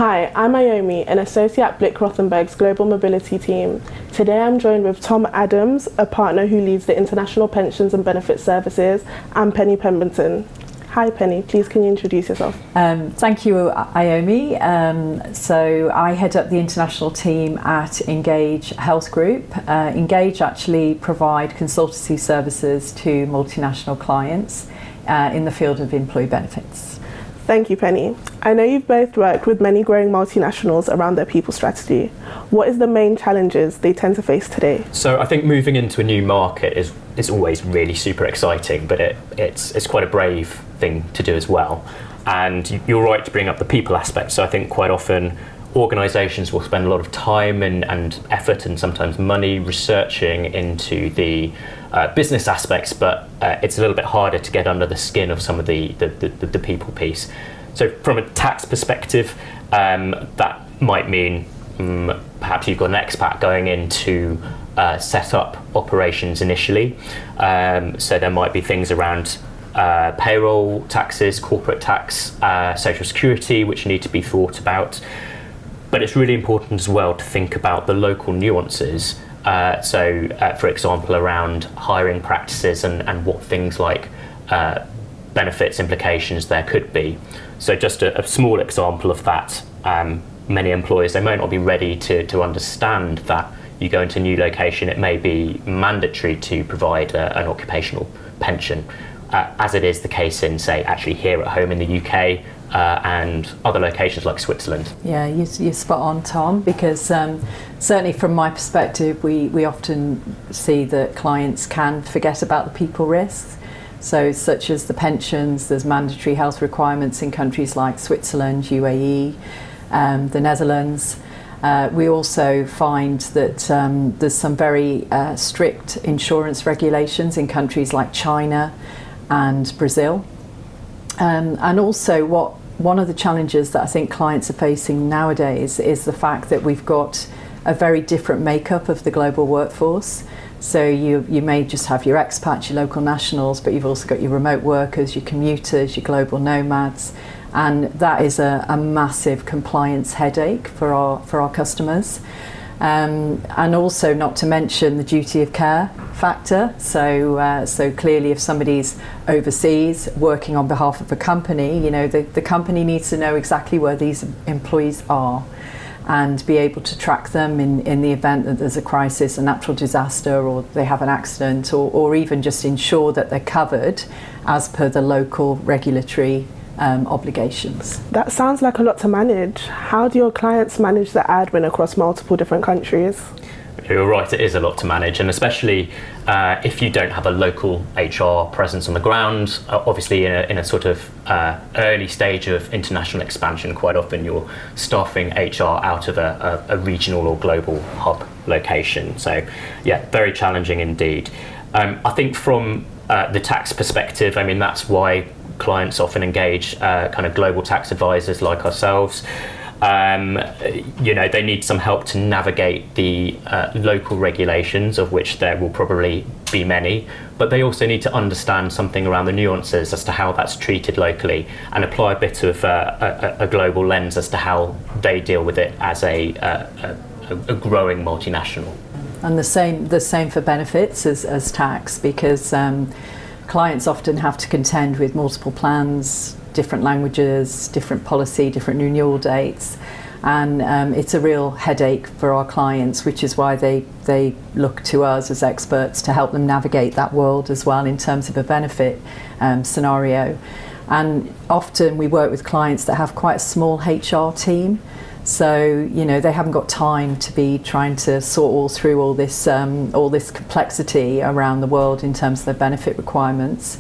Hi, I'm Iomi, an associate at Blick Rothenberg's Global Mobility team. Today I'm joined with Tomm Adams, a partner who leads the International Pensions and Benefits Services, and Penny Pemberton. Hi Penny, please can you introduce yourself? Thank you, Iomi. So I head up the international team at Engage Health Group. Engage actually provide consultancy services to multinational clients in the field of employee benefits. Thank you, Penny. I know you've both worked with many growing multinationals around their people strategy. What is the main challenges they tend to face today? So I think moving into a new market is always really super exciting, but it's quite a brave thing to do as well. And you're right to bring up the people aspect. So I think quite often organisations will spend a lot of time and effort and sometimes money researching into the business aspects, but it's a little bit harder to get under the skin of some of the people piece. So from a tax perspective, that might mean perhaps you've got an expat going in to set up operations initially. So there might be things around payroll taxes, corporate tax, social security, which need to be thought about. But it's really important as well to think about the local nuances. For example, around hiring practices and what things like benefits implications there could be. So just a small example of that, many employers, they may not be ready to understand that you go into a new location, it may be mandatory to provide an occupational pension, as it is the case in, say, actually here at home in the UK, and other locations like Switzerland. Yeah, you're spot on, Tom, because certainly from my perspective, we often see that clients can forget about the people risks. So such as the pensions, there's mandatory health requirements in countries like Switzerland, UAE, the Netherlands. We also find that there's some very strict insurance regulations in countries like China and Brazil. And also one of the challenges that I think clients are facing nowadays is the fact that we've got a very different makeup of the global workforce. So you may just have your expats, your local nationals, but you've also got your remote workers, your commuters, your global nomads, and that is a massive compliance headache for our customers. And also, not to mention the duty of care factor. So clearly, if somebody's overseas working on behalf of a company, the company needs to know exactly where these employees are and be able to track them in the event that there's a crisis, a natural disaster, or they have an accident, or even just ensure that they're covered as per the local regulatory obligations. That sounds like a lot to manage. How do your clients manage the admin across multiple different countries? You're right, it is a lot to manage, and especially if you don't have a local HR presence on the ground. Obviously in a sort of early stage of international expansion, quite often you're staffing HR out of a regional or global hub location. So yeah, very challenging indeed. I think from the tax perspective, I mean, that's why clients often engage kind of global tax advisors like ourselves. They need some help to navigate the local regulations, of which there will probably be many, but they also need to understand something around the nuances as to how that's treated locally and apply a bit of a global lens as to how they deal with it as a growing multinational. And the same for benefits as tax, because clients often have to contend with multiple plans, different languages, different policy, different renewal dates, and it's a real headache for our clients, which is why they look to us as experts to help them navigate that world as well in terms of a benefit scenario. And often we work with clients that have quite a small HR team, so they haven't got time to be trying to sort through all this complexity around the world in terms of their benefit requirements.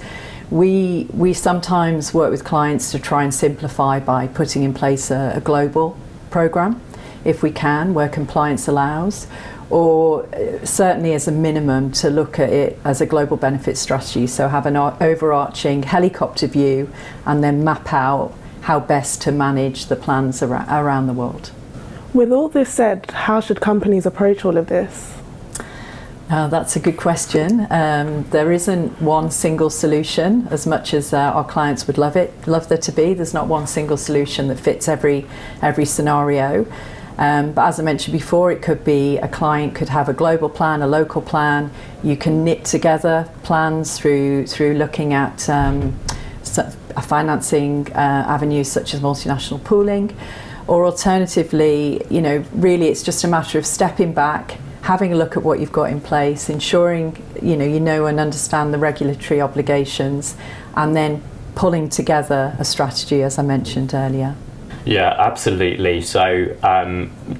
We sometimes work with clients to try and simplify by putting in place a global program, if we can, where compliance allows, or certainly as a minimum to look at it as a global benefit strategy. So have an overarching helicopter view and then map out how best to manage the plans around the world. With all this said, how should companies approach all of this? That's a good question. There isn't one single solution, as much as our clients would love there to be. There's not one single solution that fits every scenario. But as I mentioned before, it could be a client could have a global plan, a local plan. You can knit together plans through looking at financing avenues such as multinational pooling, or alternatively, really it's just a matter of stepping back, having a look at what you've got in place, ensuring you know and understand the regulatory obligations, and then pulling together a strategy, as I mentioned earlier. Yeah, absolutely. So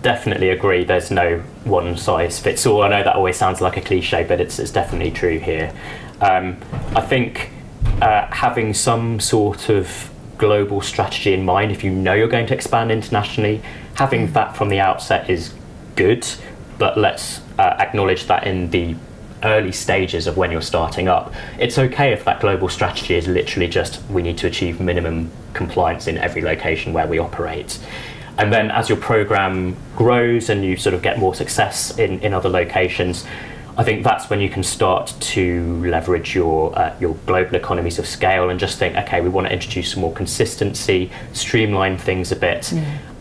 definitely agree. There's no one size fits all. I know that always sounds like a cliche, but it's definitely true here. I think having some sort of global strategy in mind, if you know you're going to expand internationally, having that from the outset is good, but let's acknowledge that in the early stages of when you're starting up, it's okay if that global strategy is literally just we need to achieve minimum compliance in every location where we operate. And then as your program grows and you sort of get more success in other locations, I think that's when you can start to leverage your global economies of scale and just think, okay, we want to introduce some more consistency, streamline things a bit,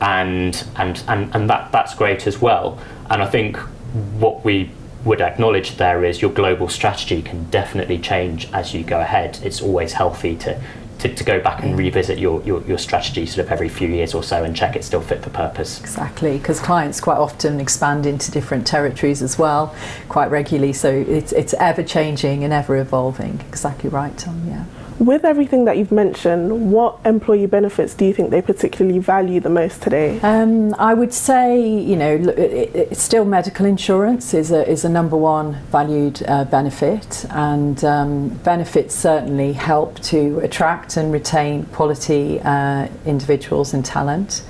and that's great as well. And I think what we would acknowledge there is your global strategy can definitely change as you go ahead. It's always healthy to go back and revisit your strategy sort of every few years or so and check it's still fit for purpose. Exactly, because clients quite often expand into different territories as well, quite regularly, so it's ever changing and ever evolving. Exactly right, Tom, yeah. With everything that you've mentioned, what employee benefits do you think they particularly value the most today? I would say, it's still medical insurance is a number one valued benefit, and benefits certainly help to attract and retain quality individuals and talent.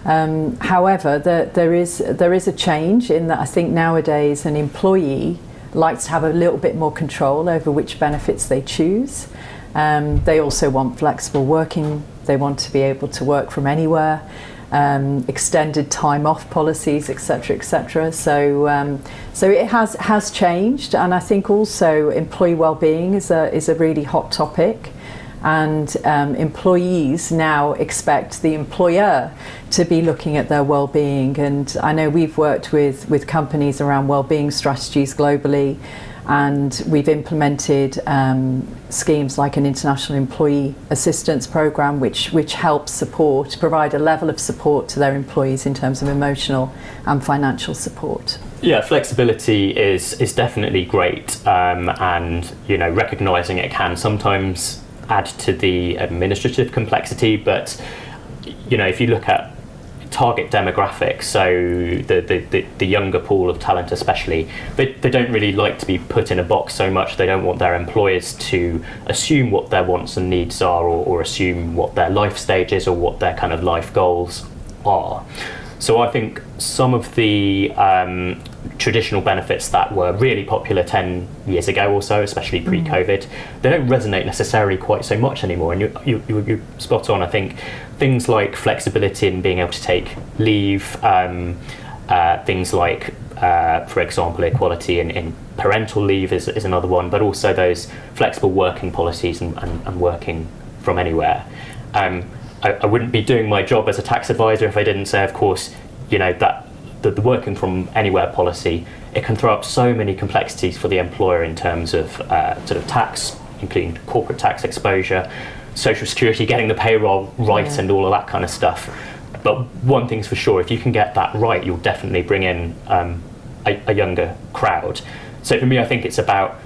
However, there is a change in that I think nowadays an employee likes to have a little bit more control over which benefits they choose. They also want flexible working. They want to be able to work from anywhere, extended time off policies, etc., etc. So it has changed, and I think also employee wellbeing is a really hot topic, and employees now expect the employer to be looking at their wellbeing. And I know we've worked with companies around wellbeing strategies globally. And we've implemented schemes like an international employee assistance program, which helps provide a level of support to their employees in terms of emotional and financial support. Yeah, flexibility is definitely great, and recognising it can sometimes add to the administrative complexity. But if you look at target demographics, so the younger pool of talent especially, they don't really like to be put in a box so much. They don't want their employers to assume what their wants and needs are, or assume what their life stage is, or what their kind of life goals are. So I think some of the traditional benefits that were really popular 10 years ago or so, especially pre-COVID, they don't resonate necessarily quite so much anymore. And you're spot on. I think things like flexibility in being able to take leave, things like, for example, equality in parental leave is another one, but also those flexible working policies and working from anywhere. I wouldn't be doing my job as a tax advisor if I didn't say, of course, that the working from anywhere policy, it can throw up so many complexities for the employer in terms of sort of tax, including corporate tax exposure, social security, getting the payroll right, and all of that kind of stuff. But one thing's for sure, if you can get that right, you'll definitely bring in a younger crowd. So for me, I think it's about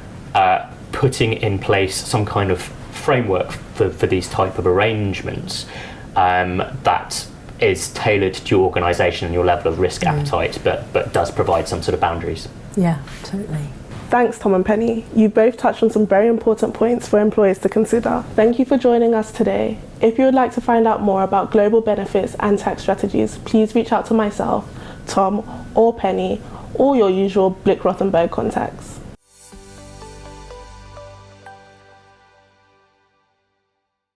putting in place some kind of framework for these type of arrangements that is tailored to your organisation and your level of risk appetite, but does provide some sort of boundaries. Yeah, totally. Thanks, Tom and Penny. You've both touched on some very important points for employers to consider. Thank you for joining us today. If you would like to find out more about global benefits and tax strategies, please reach out to myself, Tom, or Penny, or your usual Blick Rothenberg contacts.